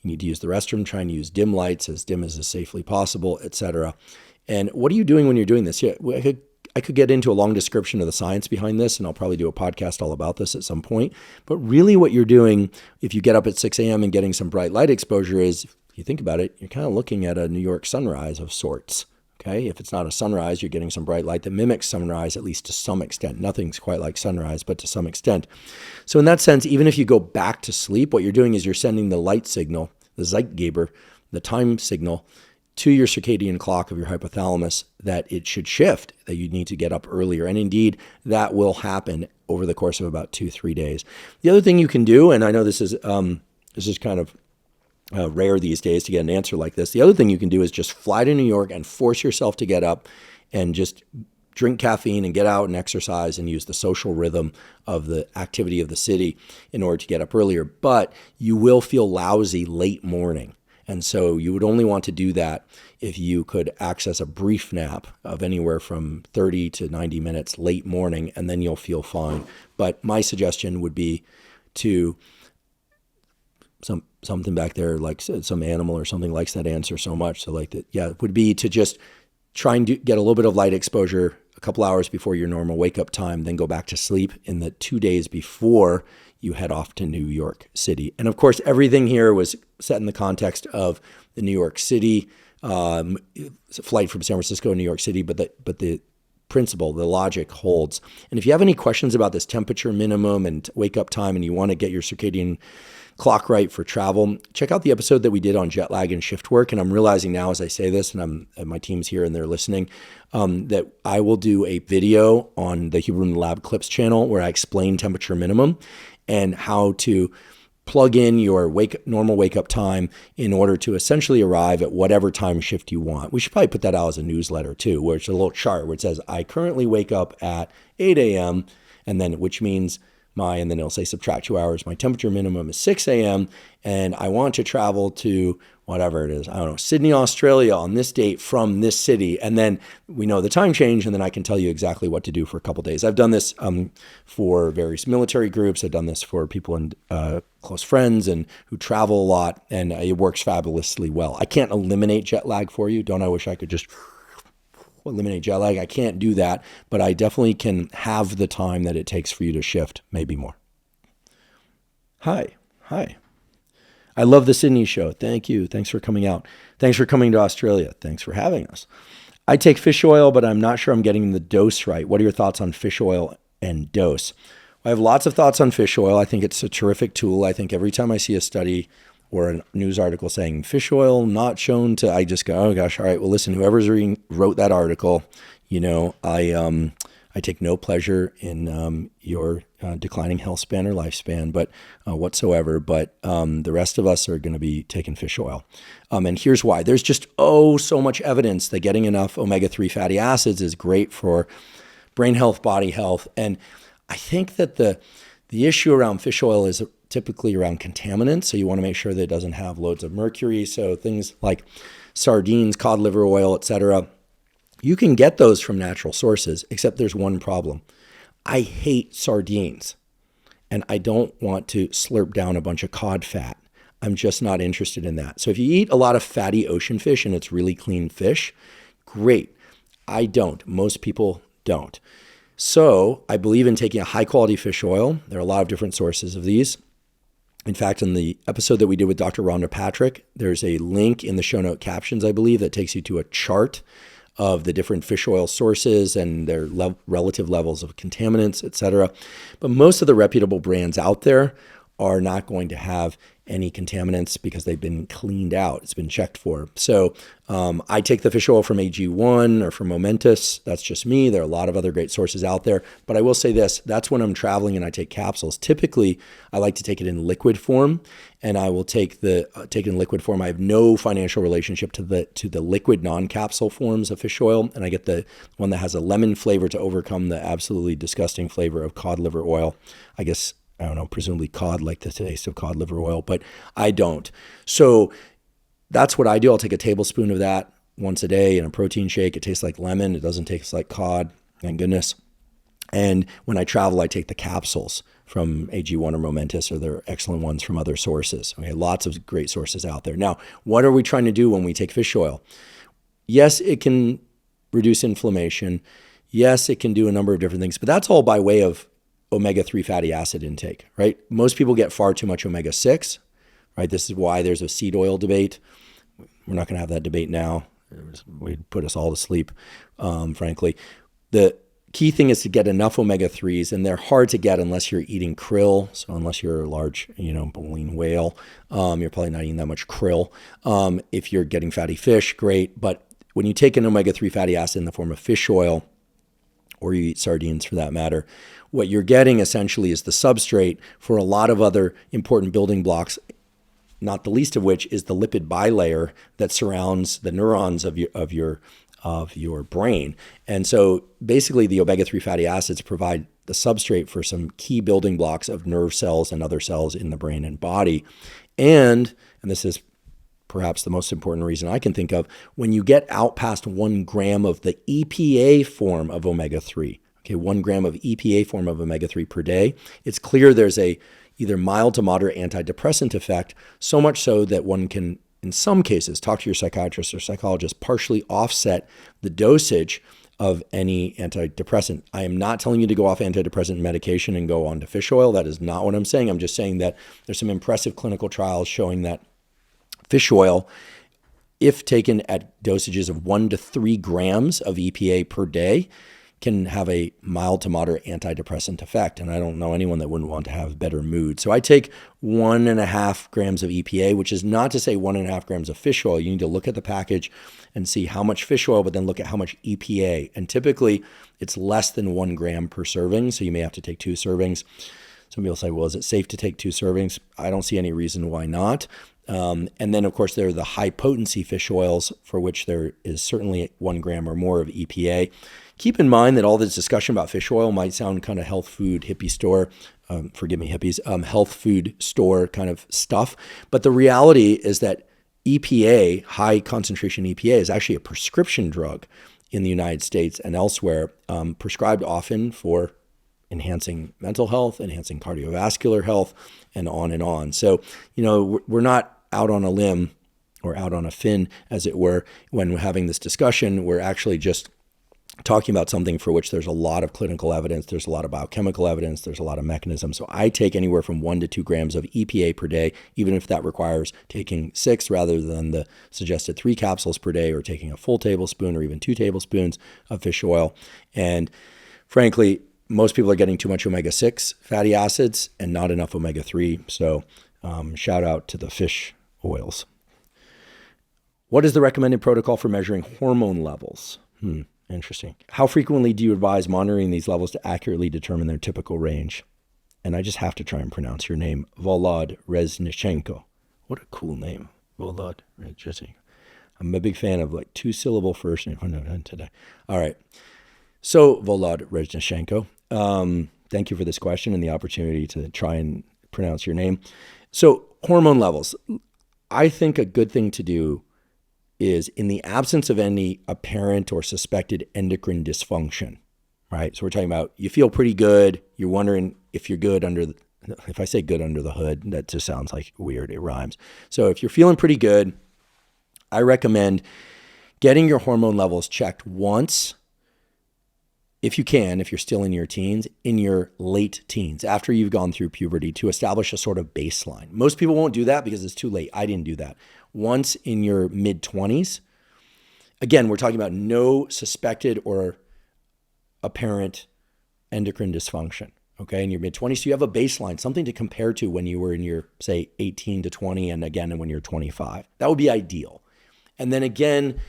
Speaker 1: you need to use the restroom, try and use dim lights, as dim as is safely possible, etc. And what are you doing when you're doing this? Yeah, I could get into a long description of the science behind this, and I'll probably do a podcast all about this at some point. But really what you're doing, if you get up at 6 a.m. and getting some bright light exposure, is, if you think about it, you're kind of looking at a New York sunrise of sorts. Okay, if it's not a sunrise, you're getting some bright light that mimics sunrise, at least to some extent. Nothing's quite like sunrise, but to some extent. So in that sense, even if you go back to sleep, what you're doing is you're sending the light signal, the Zeitgeber, the time signal, to your circadian clock of your hypothalamus that it should shift, that you need to get up earlier. And indeed, that will happen over the course of about 2-3 days. The other thing you can do, and I know this is kind of rare these days to get an answer like this. The other thing you can do is just fly to New York and force yourself to get up and just drink caffeine and get out and exercise and use the social rhythm of the activity of the city in order to get up earlier. But you will feel lousy late morning. And so you would only want to do that if you could access a brief nap of anywhere from 30 to 90 minutes late morning, and then you'll feel fine. But my suggestion would be to something back there, like some animal or something likes that answer so much. So like that, it would be to just try and get a little bit of light exposure a couple hours before your normal wake up time, then go back to sleep in the 2 days before you head off to New York City. And of course, everything here was set in the context of the New York City flight from San Francisco to New York City, but the principle, the logic holds. And if you have any questions about this temperature minimum and wake up time, and you want to get your circadian clock right for travel, check out the episode that we did on jet lag and shift work. And I'm realizing now as I say this, and my team's here and they're listening, that I will do a video on the Huberman Lab Clips channel where I explain temperature minimum and how to plug in your normal wake up time in order to essentially arrive at whatever time shift you want. We should probably put that out as a newsletter too, where it's a little chart where it says, I currently wake up at 8 a.m. and then, which means and then it'll say subtract 2 hours. My temperature minimum is 6 a.m. and I want to travel to whatever it is, I don't know, Sydney, Australia on this date from this city. And then we know the time change, and then I can tell you exactly what to do for a couple of days. I've done this for various military groups. I've done this for people and close friends and who travel a lot, and it works fabulously well. I can't eliminate jet lag for you. Don't I wish I could just eliminate jet lag? I can't do that, but I definitely can have the time that it takes for you to shift, maybe more. Hi. I love the Sydney show. Thank you. Thanks for coming out. Thanks for coming to Australia. Thanks for having us. I take fish oil, but I'm not sure I'm getting the dose right. What are your thoughts on fish oil and dose? I have lots of thoughts on fish oil. I think it's a terrific tool. I think every time I see a study or a news article saying fish oil not shown to, I just go, oh gosh, all right, well, listen, whoever's wrote that article, I take no pleasure in your declining health span or lifespan, but whatsoever. But the rest of us are going to be taking fish oil. And here's why. There's just so much evidence that getting enough omega-3 fatty acids is great for brain health, body health. And I think that the issue around fish oil is typically around contaminants. So you want to make sure that it doesn't have loads of mercury. So things like sardines, cod liver oil, etc. You can get those from natural sources, except there's one problem. I hate sardines, and I don't want to slurp down a bunch of cod fat. I'm just not interested in that. So if you eat a lot of fatty ocean fish and it's really clean fish, great. I don't. Most people don't. So I believe in taking a high quality fish oil. There are a lot of different sources of these. In fact, in the episode that we did with Dr. Rhonda Patrick, there's a link in the show note captions, I believe, that takes you to a chart of the different fish oil sources and their relative levels of contaminants, et cetera. But most of the reputable brands out there are not going to have any contaminants because they've been cleaned out. It's been checked for. So I take the fish oil from AG1 or from Momentous. That's just me. There are a lot of other great sources out there. But I will say this, that's when I'm traveling and I take capsules. Typically, I like to take it in liquid form, and I will take it in liquid form. I have no financial relationship to the liquid non-capsule forms of fish oil, and I get the one that has a lemon flavor to overcome the absolutely disgusting flavor of cod liver oil. I guess, I don't know, presumably cod like the taste of cod liver oil, but I don't. So that's what I do. I'll take a tablespoon of that once a day in a protein shake. It tastes like lemon. It doesn't taste like cod, thank goodness. And when I travel, I take the capsules from AG1 or Momentous, or they're excellent ones from other sources. Okay, lots of great sources out there. Now, what are we trying to do when we take fish oil? Yes, it can reduce inflammation. Yes, it can do a number of different things, but that's all by way of omega-3 fatty acid intake, right? Most people get far too much omega-6, right? This is why there's a seed oil debate. We're not going to have that debate now. We'd put us all to sleep, frankly. The key thing is to get enough omega-3s, and they're hard to get unless you're eating krill. So unless you're a large, baleen whale, you're probably not eating that much krill. If you're getting fatty fish, great. But when you take an omega-3 fatty acid in the form of fish oil, or you eat sardines for that matter, what you're getting essentially is the substrate for a lot of other important building blocks, not the least of which is the lipid bilayer that surrounds the neurons of your brain. And so basically the omega-3 fatty acids provide the substrate for some key building blocks of nerve cells and other cells in the brain and body. And this is perhaps the most important reason I can think of, when you get out past 1 gram of the EPA form of omega-3, 1 gram of EPA form of omega-3 per day, it's clear there's a either mild to moderate antidepressant effect, so much so that one can, in some cases, talk to your psychiatrist or psychologist, partially offset the dosage of any antidepressant. I am not telling you to go off antidepressant medication and go on to fish oil. That is not what I'm saying. I'm just saying that there's some impressive clinical trials showing that fish oil, if taken at dosages of 1 to 3 grams of EPA per day, can have a mild to moderate antidepressant effect. And I don't know anyone that wouldn't want to have better mood. So I take 1.5 grams of EPA, which is not to say 1.5 grams of fish oil. You need to look at the package and see how much fish oil, but then look at how much EPA. And typically it's less than 1 gram per serving. So you may have to take 2 servings. Some people say, well, is it safe to take 2 servings? I don't see any reason why not. And then, of course, there are the high potency fish oils for which there is certainly 1 gram or more of EPA. Keep in mind that all this discussion about fish oil might sound kind of health food hippie store forgive me, hippies, health food store kind of stuff. But the reality is that EPA, high concentration EPA, is actually a prescription drug in the United States and elsewhere, prescribed often for enhancing mental health, enhancing cardiovascular health, and on and on. So, we're not out on a limb or out on a fin, as it were, when we're having this discussion. We're actually just talking about something for which there's a lot of clinical evidence, there's a lot of biochemical evidence, there's a lot of mechanisms. So I take anywhere from 1 to 2 grams of EPA per day, even if that requires taking 6 rather than the suggested 3 capsules per day, or taking a full tablespoon or even 2 tablespoons of fish oil. And frankly, most people are getting too much omega-6 fatty acids and not enough omega-3. So shout out to the fish oils. What is the recommended protocol for measuring hormone levels? Interesting. How frequently do you advise monitoring these levels to accurately determine their typical range? And I just have to try and pronounce your name, Volod Reznichenko. What a cool name, Volod Reznichenko. I'm a big fan of 2-syllable first name today. All right. So Volod Reznichenko, thank you for this question and the opportunity to try and pronounce your name. So hormone levels. I think a good thing to do is, in the absence of any apparent or suspected endocrine dysfunction, right? So we're talking about, you feel pretty good. You're wondering if you're good if I say good under the hood, that just sounds like weird. It rhymes. So if you're feeling pretty good, I recommend getting your hormone levels checked once, if you can, if you're still in your teens, in your late teens, after you've gone through puberty, to establish a sort of baseline. Most people won't do that because it's too late. I didn't do that. Once in your mid-20s, again, we're talking about no suspected or apparent endocrine dysfunction, okay, in your mid-20s. So you have a baseline, something to compare to when you were in your, say, 18 to 20, and again, when you're 25. That would be ideal. And then again,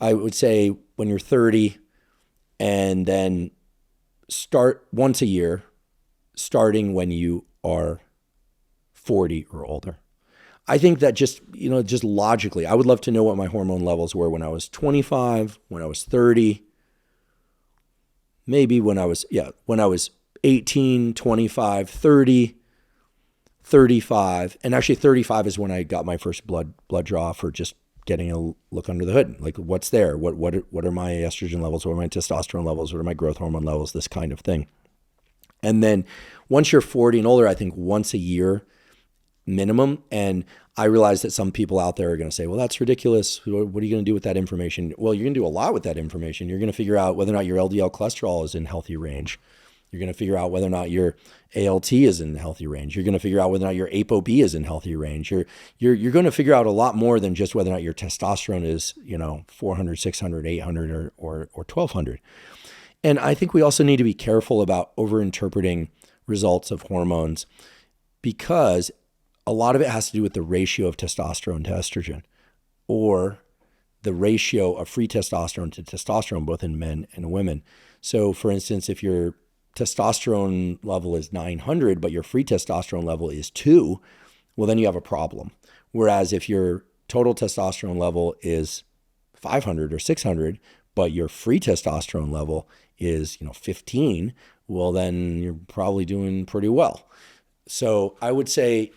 Speaker 1: I would say when you're 30, and then start once a year, starting when you are 40 or older. I think that just logically, I would love to know what my hormone levels were when I was 25, when I was 30, maybe when I was 18, 25, 30, 35. And actually 35 is when I got my first blood draw for just getting a look under the hood. Like, what's there? What are my estrogen levels? What are my testosterone levels? What are my growth hormone levels? This kind of thing. And then once you're 40 and older, I think once a year minimum. And I realize that some people out there are going to say, well, that's ridiculous. What are you going to do with that information? Well, you're going to do a lot with that information. You're going to figure out whether or not your LDL cholesterol is in healthy range. You're going to figure out whether or not your ALT is in healthy range. You're going to figure out whether or not your ApoB is in healthy range. You're going to figure out a lot more than just whether or not your testosterone is, 400, 600, 800, or 1200. And I think we also need to be careful about overinterpreting results of hormones, because a lot of it has to do with the ratio of testosterone to estrogen, or the ratio of free testosterone to testosterone, both in men and women. So for instance, if your testosterone level is 900, but your free testosterone level is 2, well, then you have a problem. Whereas if your total testosterone level is 500 or 600, but your free testosterone level is, 15, well, then you're probably doing pretty well. So I would say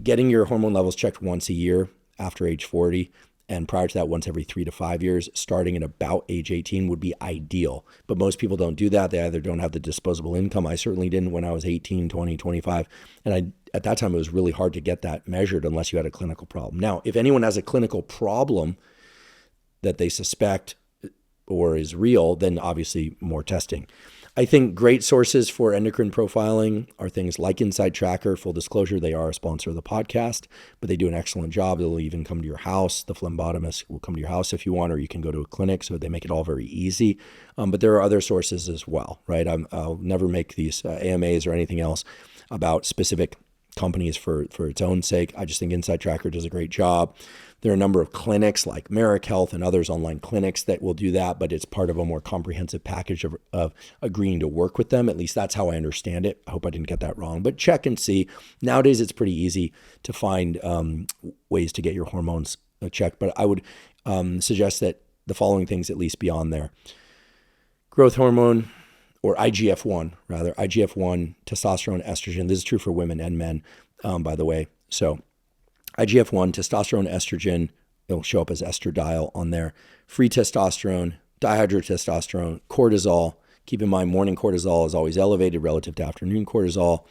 Speaker 1: getting your hormone levels checked once a year after age 40, and prior to that, once every 3 to 5 years, starting at about age 18 would be ideal. But most people don't do that. They either don't have the disposable income. I certainly didn't when I was 18, 20, 25. And at that time, it was really hard to get that measured unless you had a clinical problem. Now, if anyone has a clinical problem that they suspect or is real, then obviously more testing. I think great sources for endocrine profiling are things like Inside Tracker. Full disclosure, they are a sponsor of the podcast, but they do an excellent job. They'll even come to your house. The phlebotomist will come to your house if you want, or you can go to a clinic. So they make it all very easy. But there are other sources as well, right? I'll never make these AMAs or anything else about specific companies for its own sake. I just think Inside Tracker does a great job. There are a number of clinics like Merrick Health and others, online clinics, that will do that, but it's part of a more comprehensive package of agreeing to work with them. At least that's how I understand it. I hope I didn't get that wrong, but check and see. Nowadays, it's pretty easy to find ways to get your hormones checked, but I would suggest that the following things at least be on there: growth hormone, or IGF-1 rather, IGF-1, testosterone, estrogen. This is true for women and men, by the way. So IGF-1, testosterone, estrogen, it'll show up as estradiol on there. Free testosterone, dihydrotestosterone, cortisol. Keep in mind, morning cortisol is always elevated relative to afternoon cortisol.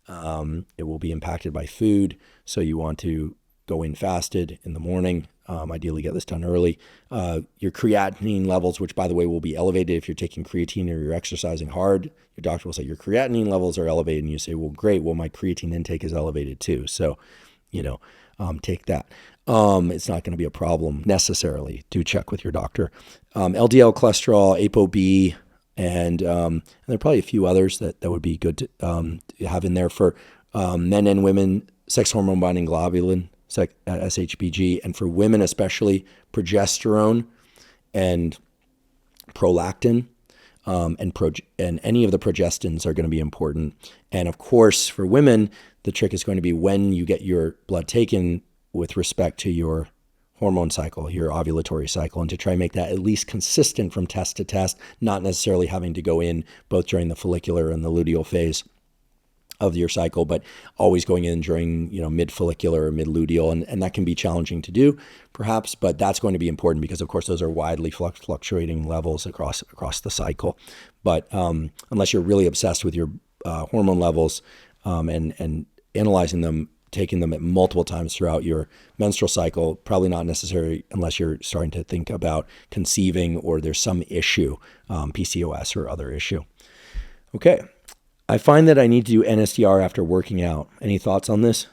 Speaker 1: It will be impacted by food, so you want to go in fasted in the morning. Ideally get this done early. Your creatinine levels, which by the way will be elevated if you're taking creatine or you're exercising hard. Your doctor will say your creatinine levels are elevated, and you say, well, great. Well, my creatine intake is elevated too. So, take that. It's not going to be a problem necessarily. Do check with your doctor. LDL cholesterol, ApoB, and there are probably a few others that would be good to have in there for men and women. Sex hormone binding globulin, SHBG, and for women especially, progesterone and prolactin, and any of the progestins are going to be important. And of course, for women, the trick is going to be when you get your blood taken with respect to your hormone cycle, your ovulatory cycle, and to try and make that at least consistent from test to test, not necessarily having to go in both during the follicular and the luteal phase of your cycle, but always going in during, mid-follicular or mid-luteal, and that can be challenging to do, perhaps, but that's going to be important because, of course, those are widely fluctuating levels across the cycle. But unless you're really obsessed with your hormone levels and analyzing them, taking them at multiple times throughout your menstrual cycle, probably not necessary unless you're starting to think about conceiving or there's some issue, PCOS or other issue. Okay. I find that I need to do NSDR after working out. Any thoughts on this?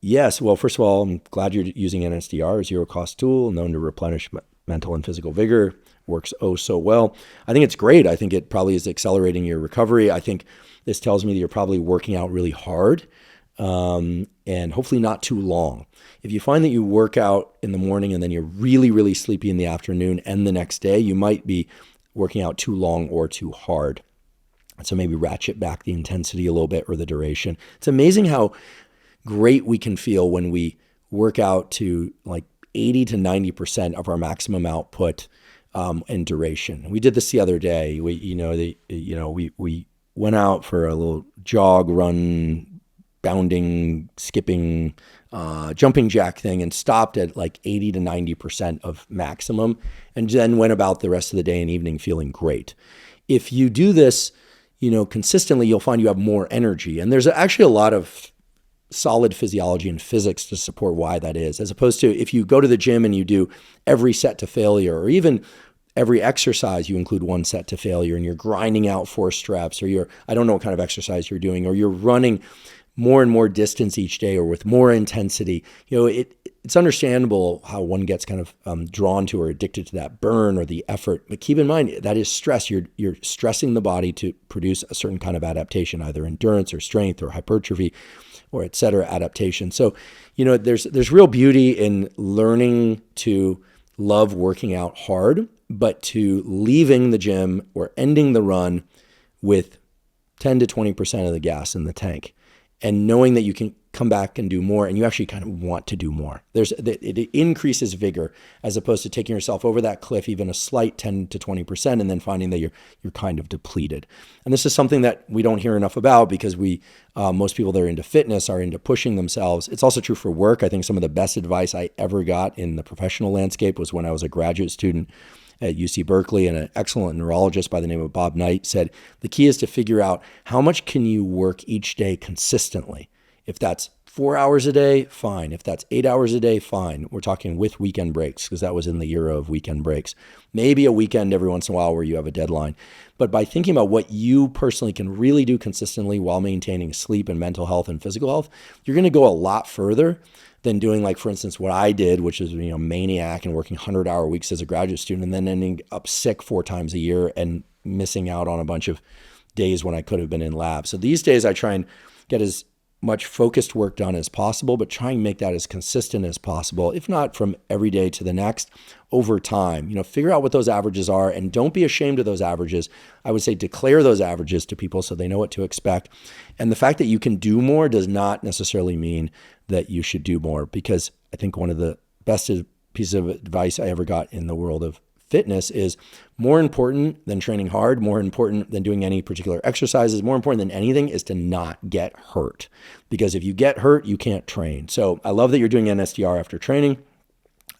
Speaker 1: Yes. Well, first of all, I'm glad you're using NSDR, a zero-cost tool known to replenish mental and physical vigor. Works so well. I think it's great. I think it probably is accelerating your recovery. I think this tells me that you're probably working out really hard and hopefully not too long. If you find that you work out in the morning and then you're really, really sleepy in the afternoon and the next day, you might be working out too long or too hard. So maybe ratchet back the intensity a little bit or the duration. It's amazing how great we can feel when we work out to like 80 to 90% of our maximum output and duration. We did this the other day. We went out for a little jog, run, bounding, skipping, jumping jack thing and stopped at like 80 to 90% of maximum and then went about the rest of the day and evening feeling great. If you do this, consistently, you'll find you have more energy. And there's actually a lot of solid physiology and physics to support why that is, as opposed to if you go to the gym and you do every set to failure, or even every exercise, you include one set to failure and you're grinding out 4 reps, or I don't know what kind of exercise you're doing, or you're running more and more distance each day or with more intensity. It's understandable how one gets kind of drawn to or addicted to that burn or the effort. But keep in mind, that is stress. You're stressing the body to produce a certain kind of adaptation, either endurance or strength or hypertrophy or et cetera adaptation. So, there's real beauty in learning to love working out hard, but to leaving the gym or ending the run with 10 to 20% of the gas in the tank. And knowing that you can come back and do more, and you actually kind of want to do more. It increases vigor as opposed to taking yourself over that cliff, even a slight 10 to 20%, and then finding that you're kind of depleted. And this is something that we don't hear enough about because most people that are into fitness are into pushing themselves. It's also true for work. I think some of the best advice I ever got in the professional landscape was when I was a graduate student at UC Berkeley, and an excellent neurologist by the name of Bob Knight said, the key is to figure out how much can you work each day consistently. If that's 4 hours a day, fine. If that's 8 hours a day, fine. We're talking with weekend breaks because that was in the era of weekend breaks. Maybe a weekend every once in a while where you have a deadline. But by thinking about what you personally can really do consistently while maintaining sleep and mental health and physical health, you're going to go a lot further than doing, like, for instance, what I did, which is, maniac and working 100-hour weeks as a graduate student and then ending up sick 4 times a year and missing out on a bunch of days when I could have been in lab. So these days I try and get as much focused work done as possible, but try and make that as consistent as possible, if not from every day to the next, over time. Figure out what those averages are and don't be ashamed of those averages. I would say declare those averages to people so they know what to expect. And the fact that you can do more does not necessarily mean that you should do more, because I think one of the best pieces of advice I ever got in the world of fitness is more important than training hard, more important than doing any particular exercises, more important than anything is to not get hurt. Because if you get hurt, you can't train. So I love that you're doing NSDR after training.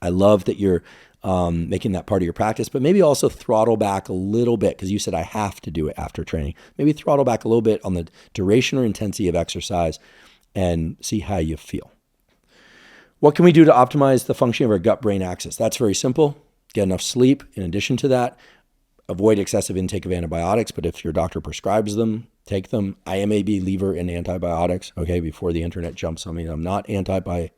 Speaker 1: I love that you're making that part of your practice, but maybe also throttle back a little bit, because you said I have to do it after training. Maybe throttle back a little bit on the duration or intensity of exercise and see how you feel. What can we do to optimize the functioning of our gut-brain axis? That's very simple. Get enough sleep. In addition to that, avoid excessive intake of antibiotics, but if your doctor prescribes them, take them. I am a believer in antibiotics, okay, before the internet jumps on me. I'm not anti-antibiotic.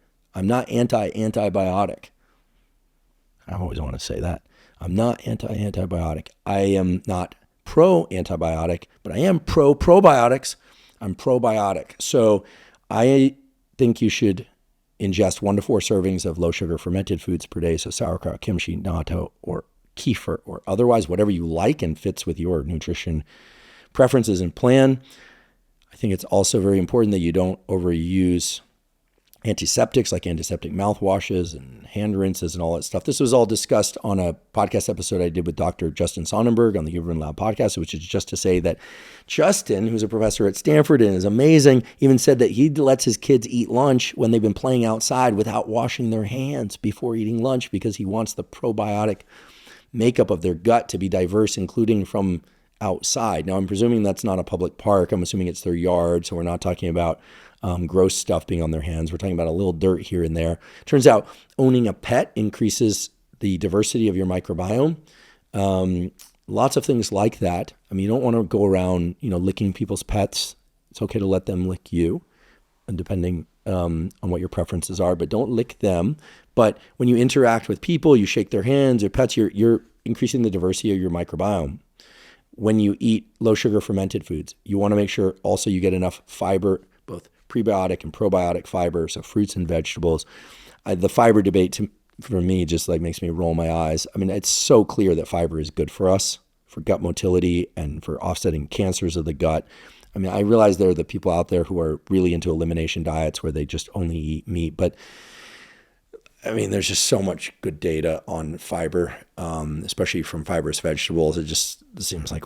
Speaker 1: I always want to say that. I'm not anti-antibiotic. I am not pro-antibiotic, but I am pro-probiotics. I'm probiotic. So I think you should ingest 1 to 4 servings of low sugar fermented foods per day. So sauerkraut, kimchi, natto, or kefir, or otherwise whatever you like and fits with your nutrition preferences and plan. I think it's also very important that you don't overuse antiseptics like antiseptic mouthwashes and hand rinses and all that stuff. This was all discussed on a podcast episode I did with Dr. Justin Sonnenberg on the Huberman Lab podcast, which is just to say that Justin, who's a professor at Stanford and is amazing, even said that he lets his kids eat lunch when they've been playing outside without washing their hands before eating lunch, because he wants the probiotic makeup of their gut to be diverse, including from outside. Now, I'm presuming that's not a public park. I'm assuming it's their yard, so we're not talking about gross stuff being on their hands. We're talking about a little dirt here and there. Turns out owning a pet increases the diversity of your microbiome. Lots of things like that. I mean, you don't want to go around, licking people's pets. It's okay to let them lick you, and depending on what your preferences are, but don't lick them. But when you interact with people, you shake their hands or pets, you're increasing the diversity of your microbiome. When you eat low sugar fermented foods, you want to make sure also you get enough fiber, both prebiotic and probiotic fiber, so fruits and vegetables. The fiber debate for me just makes me roll my eyes. I mean, it's so clear that fiber is good for us, for gut motility and for offsetting cancers of the gut. I mean, I realize there are the people out there who are really into elimination diets where they just only eat meat, but I mean, there's just so much good data on fiber, especially from fibrous vegetables. It just seems like,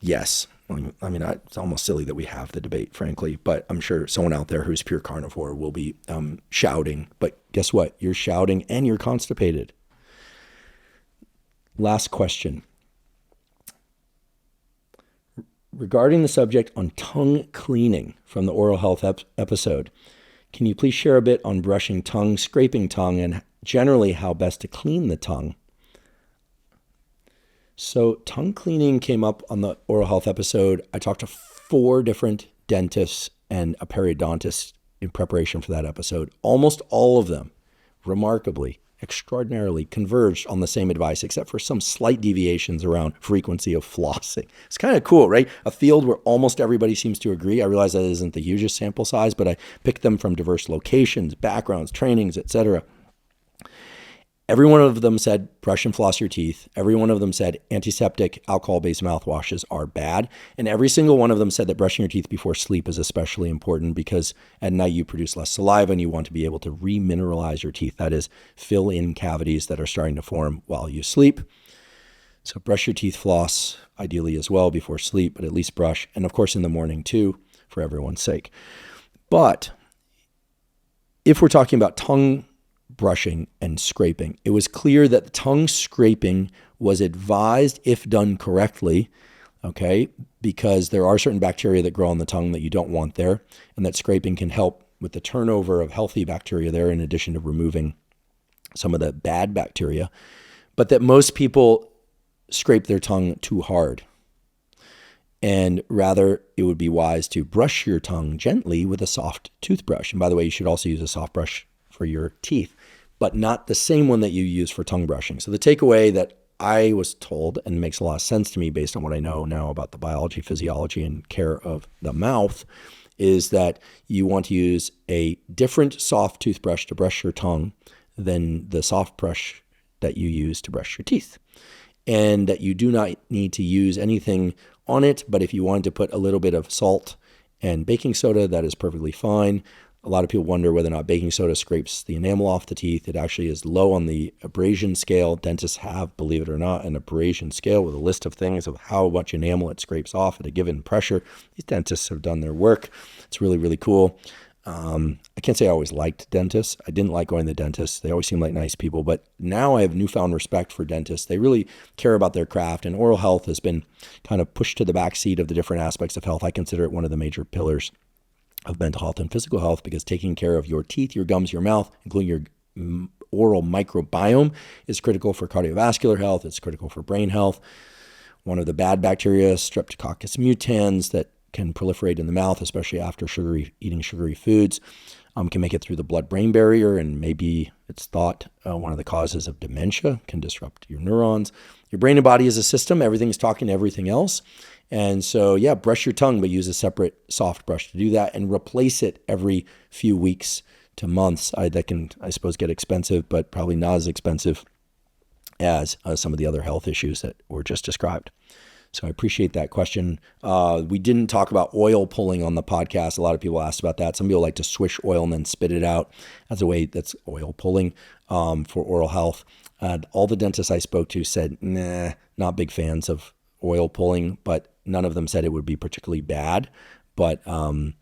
Speaker 1: yes. I mean, it's almost silly that we have the debate, frankly, but I'm sure someone out there who's pure carnivore will be shouting. But guess what? You're shouting and you're constipated. Last question. Regarding the subject on tongue cleaning from the oral health episode, can you please share a bit on brushing tongue, scraping tongue, and generally how best to clean the tongue? So tongue cleaning came up on the oral health episode. I talked to 4 different dentists and a periodontist in preparation for that episode. Almost all of them, remarkably, extraordinarily, converged on the same advice, except for some slight deviations around frequency of flossing. It's kind of cool, right? A field where almost everybody seems to agree. I realize that isn't the hugest sample size, but I picked them from diverse locations, backgrounds, trainings, etc. Every one of them said brush and floss your teeth. Every one of them said antiseptic alcohol-based mouthwashes are bad. And every single one of them said that brushing your teeth before sleep is especially important because at night you produce less saliva and you want to be able to remineralize your teeth. That is, fill in cavities that are starting to form while you sleep. So brush your teeth, floss, ideally as well before sleep, but at least brush. And of course in the morning too, for everyone's sake. But if we're talking about tongue brushing and scraping, it was clear that the tongue scraping was advised if done correctly, okay, because there are certain bacteria that grow on the tongue that you don't want there, and that scraping can help with the turnover of healthy bacteria there in addition to removing some of the bad bacteria, but that most people scrape their tongue too hard. And rather, it would be wise to brush your tongue gently with a soft toothbrush. And by the way, you should also use a soft brush for your teeth, but not the same one that you use for tongue brushing. So the takeaway that I was told, and makes a lot of sense to me based on what I know now about the biology, physiology, and care of the mouth, is that you want to use a different soft toothbrush to brush your tongue than the soft brush that you use to brush your teeth. And that you do not need to use anything on it, but if you wanted to put a little bit of salt and baking soda, that is perfectly fine. A lot of people wonder whether or not baking soda scrapes the enamel off the teeth. It actually is low on the abrasion scale. Dentists have, believe it or not, an abrasion scale with a list of things of how much enamel it scrapes off at a given pressure. These dentists have done their work. It's really, really cool. I can't say I always liked dentists. I didn't like going to the dentist. They always seemed like nice people, but now I have newfound respect for dentists. They really care about their craft, and oral health has been kind of pushed to the back seat of the different aspects of health. I consider it one of the major pillars of mental health and physical health, because taking care of your teeth, your gums, your mouth, including your oral microbiome, is critical for cardiovascular health. It's critical for brain health. One of the bad bacteria, Streptococcus mutans, that can proliferate in the mouth, especially after eating sugary foods, can make it through the blood-brain barrier, and maybe it's thought one of the causes of dementia, can disrupt your neurons. Your brain and body is a system. Everything's talking to everything else. And so, yeah, brush your tongue, but use a separate soft brush to do that, and replace it every few weeks to months. That can, I suppose, get expensive, but probably not as expensive as some of the other health issues that were just described. So I appreciate that question. We didn't talk about oil pulling on the podcast. A lot of people asked about that. Some people like to swish oil and then spit it out. That's that's oil pulling for oral health. All the dentists I spoke to said, nah, not big fans of oil pulling, but none of them said it would be particularly bad. But, so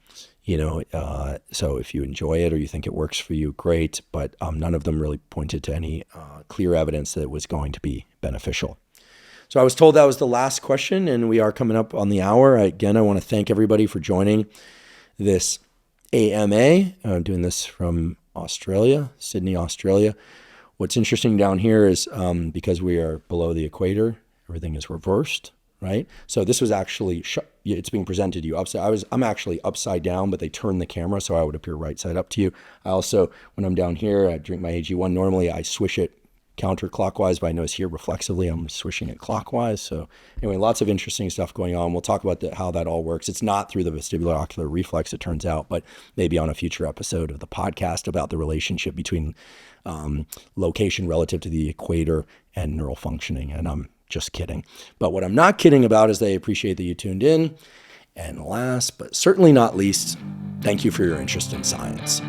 Speaker 1: if you enjoy it or you think it works for you, great. But none of them really pointed to any clear evidence that it was going to be beneficial. So I was told that was the last question, and we are coming up on the hour. Again, I want to thank everybody for joining this AMA. I'm doing this from Australia, Sydney, Australia. What's interesting down here is because we are below the equator, everything is reversed, right? So this was actually, it's being presented to you upside. I'm actually upside down, but they turned the camera so I would appear right side up to you. I also, when I'm down here, I drink my AG1. Normally I swish it counterclockwise, but I notice here reflexively I'm swishing it clockwise. So anyway, lots of interesting stuff going on. We'll talk about how that all works. It's not through the vestibular ocular reflex, it turns out, but maybe on a future episode of the podcast about the relationship between location relative to the equator and neural functioning. And I'm just kidding. But what I'm not kidding about is they appreciate that you tuned in. And last, but certainly not least, thank you for your interest in science.